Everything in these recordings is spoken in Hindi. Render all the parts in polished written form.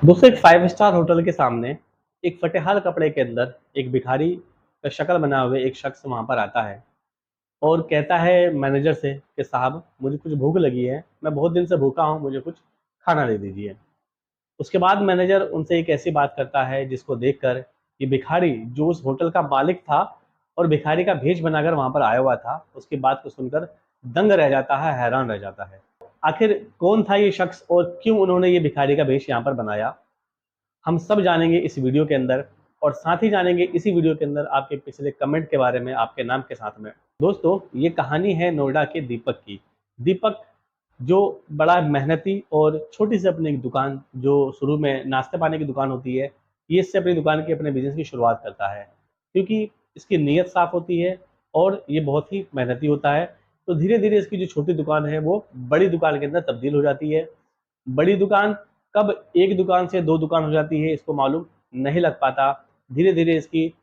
दोस्तों, एक 5 स्टार होटल के सामने एक फटेहाल कपड़े के अंदर एक भिखारी का शक्ल बना हुए एक शख्स वहाँ पर आता है और कहता है मैनेजर से कि साहब, मुझे कुछ भूख लगी है, मैं बहुत दिन से भूखा हूँ, मुझे कुछ खाना दे दीजिए। उसके बाद मैनेजर उनसे एक ऐसी बात करता है जिसको देखकर ये भिखारी, जो उस होटल का मालिक था और भिखारी का भेष बनाकर वहाँ पर आया हुआ था, उसकी बात को सुनकर दंग रह जाता है, हैरान रह जाता है। आखिर कौन था ये शख्स और क्यों उन्होंने ये भिखारी का भेष यहाँ पर बनाया, हम सब जानेंगे इस वीडियो के अंदर। और साथ ही जानेंगे इसी वीडियो के अंदर आपके पिछले कमेंट के बारे में, आपके नाम के साथ में। दोस्तों, ये कहानी है नोएडा के दीपक की। दीपक जो बड़ा मेहनती और छोटी सी अपनी एक दुकान, जो शुरू में नाश्ते पानी की दुकान होती है, ये इससे अपनी दुकान की, अपने बिजनेस की शुरुआत करता है क्योंकि इसकी नीयत साफ होती है और ये बहुत ही मेहनती होता है। तो धीरे धीरे इसकी जो छोटी दुकान है वो बड़ी दुकान के अंदर तब्दील हो जाती है। बड़ी दुकान कब एक दुकान से दो दुकान हो जाती है, इसको मालूम नहीं लग पाता। धीरे धीरे इसकी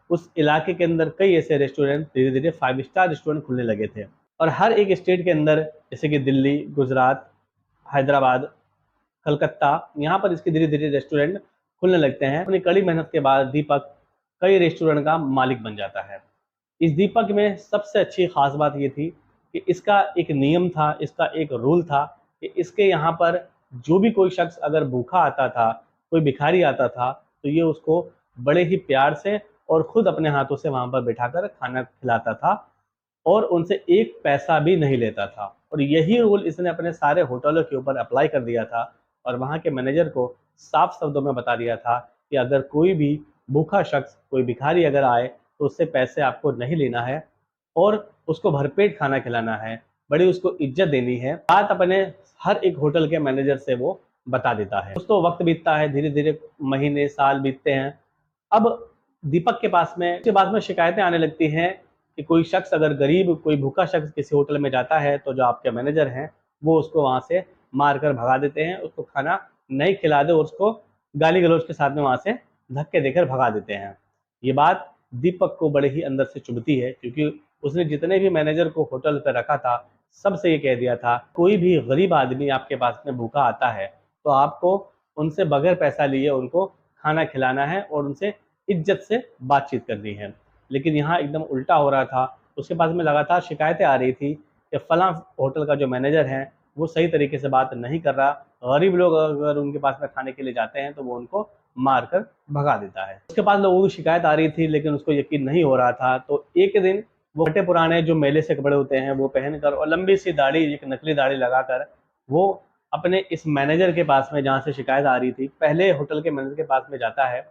उस इलाके के अंदर कई ऐसे रेस्टोरेंट, धीरे धीरे 5 स्टार रेस्टोरेंट खुलने लगे थे और हर एक स्टेट के अंदर, जैसे कि दिल्ली, गुजरात, हैदराबाद, कलकत्ता, यहाँ पर इसके धीरे धीरे रेस्टोरेंट खुलने लगते हैं। अपनी कड़ी मेहनत के बाद दीपक कई रेस्टोरेंट का मालिक बन जाता है। इस दीपक में सबसे अच्छी खास बात ये थी कि इसका एक नियम था, इसका एक रूल था कि इसके यहाँ पर जो भी कोई शख्स अगर भूखा आता था, कोई भिखारी आता था, तो ये उसको बड़े ही प्यार से और खुद अपने हाथों से वहाँ पर बिठाकर खाना खिलाता था और उनसे एक पैसा भी नहीं लेता था। और यही रूल इसने अपने सारे होटलों के ऊपर अप्लाई कर दिया था और वहाँ के मैनेजर को साफ शब्दों में बता दिया था कि अगर कोई भी भूखा शख्स, कोई भिखारी अगर आए, तो उससे पैसे आपको नहीं लेना है और उसको भरपेट खाना खिलाना है, बड़ी उसको इज्जत देनी है। बात अपने हर एक होटल के मैनेजर से वो बता देता है। दोस्तों, वक्त बीतता है, धीरे धीरे महीने साल बीतते हैं। अब दीपक के पास में, उसके पास में शिकायतें आने लगती हैं कि कोई शख्स, अगर गरीब कोई भूखा शख्स किसी होटल में जाता है, तो जो आपके मैनेजर हैं वो उसको वहाँ से मार कर भगा देते हैं, उसको खाना नहीं खिलाते और उसको गाली गलौज के साथ में वहाँ से धक्के देकर भगा देते हैं। ये बात दीपक को बड़े ही अंदर से चुभती है क्योंकि उसने जितने भी मैनेजर को होटल पर रखा था, सबसे ये कह दिया था, कोई भी गरीब आदमी आपके पास में भूखा आता है तो आपको उनसे बगैर पैसा लिए उनको खाना खिलाना है और उनसे इज्जत से बातचीत करनी है। लेकिन यहाँ एकदम उल्टा हो रहा था। उसके पास में लगातार शिकायतें आ रही थी कि फलां होटल का जो मैनेजर है वो सही तरीके से बात नहीं कर रहा। गरीब लोग अगर उनके पास में खाने के लिए जाते हैं तो वो उनको मार कर भगा देता है। उसके पास लोगों की शिकायत आ रही थी लेकिन उसको यकीन नहीं हो रहा था। तो एक दिन वो फटे पुराने जो मेले से कपड़े होते हैं वो पहनकर और लंबी सी दाढ़ी, एक नकली दाढ़ी लगाकर, वो अपने इस मैनेजर के पास में, जहाँ से शिकायत आ रही थी, पहले होटल के मैनेजर के पास में जाता है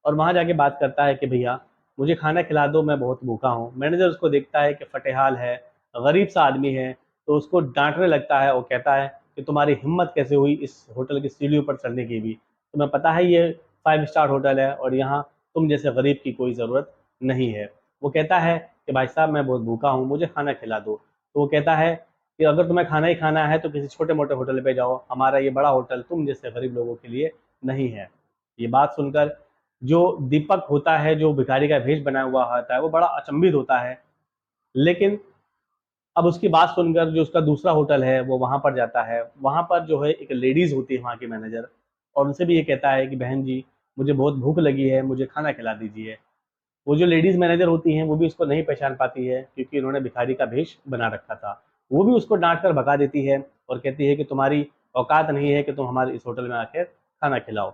और वहाँ जाके बात करता है कि भैया, मुझे खाना खिला दो, मैं बहुत भूखा हूँ। मैनेजर उसको देखता है कि फटेहाल है, गरीब सा आदमी है, तो उसको डांटने लगता है और कहता है कि तुम्हारी हिम्मत कैसे हुई इस होटल की सीढ़ियों पर चढ़ने की भी, तुम्हें पता है ये 5 स्टार होटल है और यहाँ तुम जैसे गरीब की कोई ज़रूरत नहीं है। वो कहता है कि भाई साहब, मैं बहुत भूखा हूँ, मुझे खाना खिला दो। तो वो कहता है कि अगर तुम्हें खाना ही खाना है तो किसी छोटे मोटे होटल पे जाओ, हमारा ये बड़ा होटल तुम जैसे गरीब लोगों के लिए नहीं है। ये बात सुनकर जो दीपक होता है, जो भिखारी का भेष बना हुआ होता है, वो बड़ा अचंभित होता है। लेकिन अब उसकी बात सुनकर जो उसका दूसरा होटल है वो वहाँ पर जाता है। वहाँ पर जो है एक लेडीज़ होती है वहाँ की मैनेजर, और उनसे भी ये कहता है कि बहन जी, मुझे बहुत भूख लगी है, मुझे खाना खिला दीजिए। वो जो लेडीज़ मैनेजर होती हैं वो भी उसको नहीं पहचान पाती है क्योंकि उन्होंने भिखारी का भेष बना रखा था। वो भी उसको डांट कर भगा देती है और कहती है कि तुम्हारी औकात नहीं है कि तुम हमारे इस होटल में आकर खाना खिलाओ।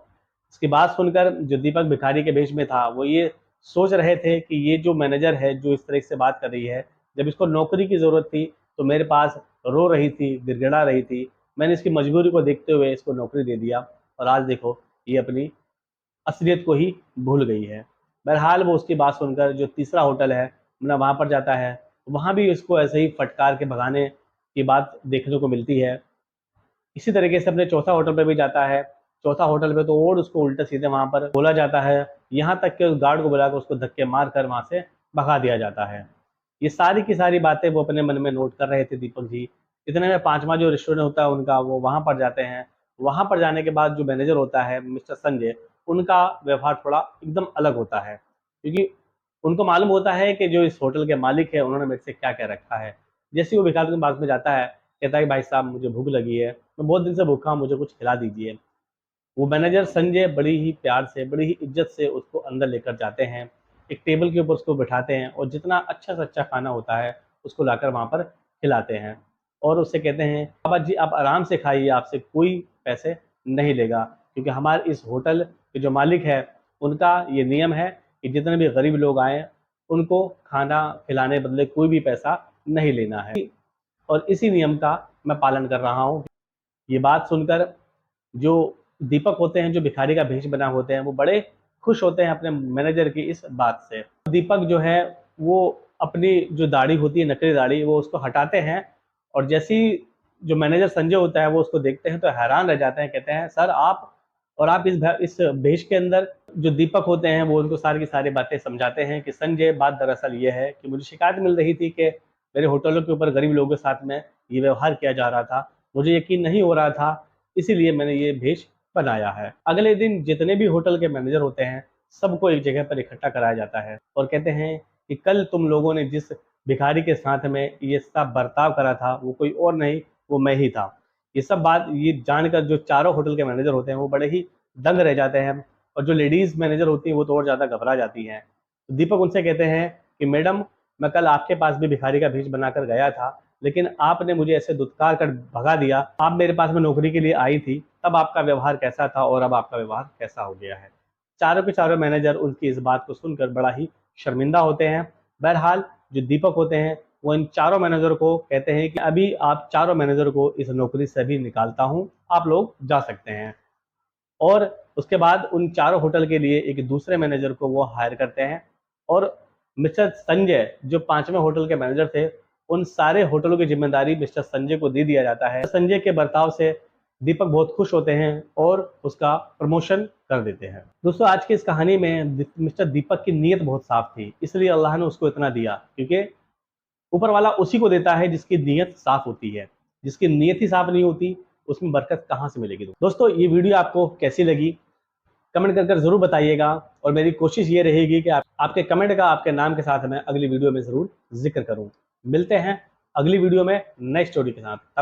इसकी बात सुनकर जो दीपक भिखारी के भेष में था वो ये सोच रहे थे कि ये जो मैनेजर है, जो इस तरह से बात कर रही है, जब इसको नौकरी की ज़रूरत थी तो मेरे पास रो रही थी, गिड़गिड़ा रही थी। मैंने इसकी मजबूरी को देखते हुए इसको नौकरी दे दिया और आज देखो ये अपनी असलियत को ही भूल गई है। बहरहाल वो उसकी बात सुनकर जो तीसरा होटल है, मतलब वहाँ पर जाता है, वहाँ भी इसको ऐसे ही फटकार के भगाने की बात देखने को मिलती है। इसी तरीके से अपने चौथा होटल पे भी जाता है। चौथा होटल पे तो और उसको उल्टे-सीधे वहाँ पर बोला जाता है, यहाँ तक कि उस गार्ड को बुलाकर उसको धक्के मारकर वहाँ से भगा दिया जाता है। ये सारी की सारी बातें वो अपने मन में नोट कर रहे थे दीपक जी। इतने में 5वां जो रेस्टोरेंट होता है उनका, वो वहाँ पर जाते हैं। वहाँ पर जाने के बाद जो मैनेजर होता है मिस्टर संजय, उनका व्यवहार थोड़ा एकदम अलग होता है क्योंकि उनको मालूम होता है कि जो इस होटल के मालिक हैं उन्होंने मेरे से क्या कह रखा है। जैसे ही वो भिखारी के पास में जाता है, कहता है कि भाई साहब, मुझे भूख लगी है, मैं बहुत दिन से भूखा हूँ, मुझे कुछ खिला दीजिए। वो मैनेजर संजय बड़ी ही प्यार से, बड़ी ही इज्जत से उसको अंदर लेकर जाते हैं, एक टेबल के ऊपर उसको बिठाते हैं और जितना अच्छा से अच्छा खाना होता है उसको लाकर वहाँ पर खिलाते हैं और उससे कहते हैं बाबा जी आप आराम से खाइए, आपसे कोई पैसे नहीं लेगा, क्योंकि हमारे इस होटल के जो मालिक है उनका ये नियम है कि जितने भी गरीब लोग आए उनको खाना खिलाने बदले कोई भी पैसा नहीं लेना है और इसी नियम का मैं पालन कर रहा हूँ। ये बात सुनकर जो दीपक होते हैं, जो भिखारी का भेष बना होते हैं, वो बड़े खुश होते हैं अपने मैनेजर की इस बात से। दीपक जो है वो अपनी जो दाढ़ी होती है, नकली दाढ़ी, वो उसको हटाते हैं और जैसी जो मैनेजर संजय होता है वो उसको देखते हैं तो हैरान रह जाते हैं, कहते हैं सर आप, और आप इस भेष के अंदर। जो दीपक होते हैं वो उनको सारी की सारी बातें समझाते हैं कि संजय बात दरअसल ये है कि मुझे शिकायत मिल रही थी कि मेरे होटलों के ऊपर गरीब लोगों के साथ में ये व्यवहार किया जा रहा था, मुझे यकीन नहीं हो रहा था, इसीलिए मैंने ये भेष बनाया है। अगले दिन जितने भी होटल के मैनेजर होते हैं सबको एक जगह पर इकट्ठा कराया जाता है और कहते हैं कि कल तुम लोगों ने जिस भिखारी के साथ में ये सब बर्ताव करा था वो कोई और नहीं, वो मैं ही था। ये सब बात ये जानकर जो चारों होटल के मैनेजर होते हैं वो बड़े ही दंग रह जाते हैं और जो लेडीज मैनेजर होती हैं वो तो और ज़्यादा घबरा जाती हैं। तो दीपक उनसे कहते हैं कि मैडम मैं कल आपके पास भी भिखारी का भेष बनाकर गया था, लेकिन आपने मुझे ऐसे दुत्कार कर भगा दिया। आप मेरे पास में नौकरी के लिए आई थी, तब आपका व्यवहार कैसा था और अब आपका व्यवहार कैसा हो गया है। चारों के चारों मैनेजर उनकी इस बात को सुनकर बड़ा ही शर्मिंदा होते हैं। बहरहाल जो दीपक होते हैं वो इन चारों मैनेजर को कहते हैं कि अभी आप चारों मैनेजर को इस नौकरी से भी निकालता हूं, आप लोग जा सकते हैं। और उसके बाद उन चारों होटल के लिए एक दूसरे मैनेजर को वो हायर करते हैं और मिस्टर संजय जो पांचवें होटल के मैनेजर थे, उन सारे होटलों की जिम्मेदारी मिस्टर संजय को दे दिया जाता है। संजय के बर्ताव से दीपक बहुत खुश होते हैं और उसका प्रमोशन कर देते हैं। दोस्तों आज की इस कहानी में मिस्टर दीपक की नीयत बहुत साफ थी, इसलिए अल्लाह ने उसको इतना दिया, क्योंकि ऊपर वाला उसी को देता है जिसकी नीयत साफ होती है। जिसकी नीयत ही साफ नहीं होती उसमें बरकत कहाँ से मिलेगी। दोस्तों ये वीडियो आपको कैसी लगी कमेंट कर जरूर बताइएगा और मेरी कोशिश ये रहेगी कि आपके कमेंट का आपके नाम के साथ मैं अगली वीडियो में जरूर जिक्र करूं। मिलते हैं अगली वीडियो में नई स्टोरी के साथ।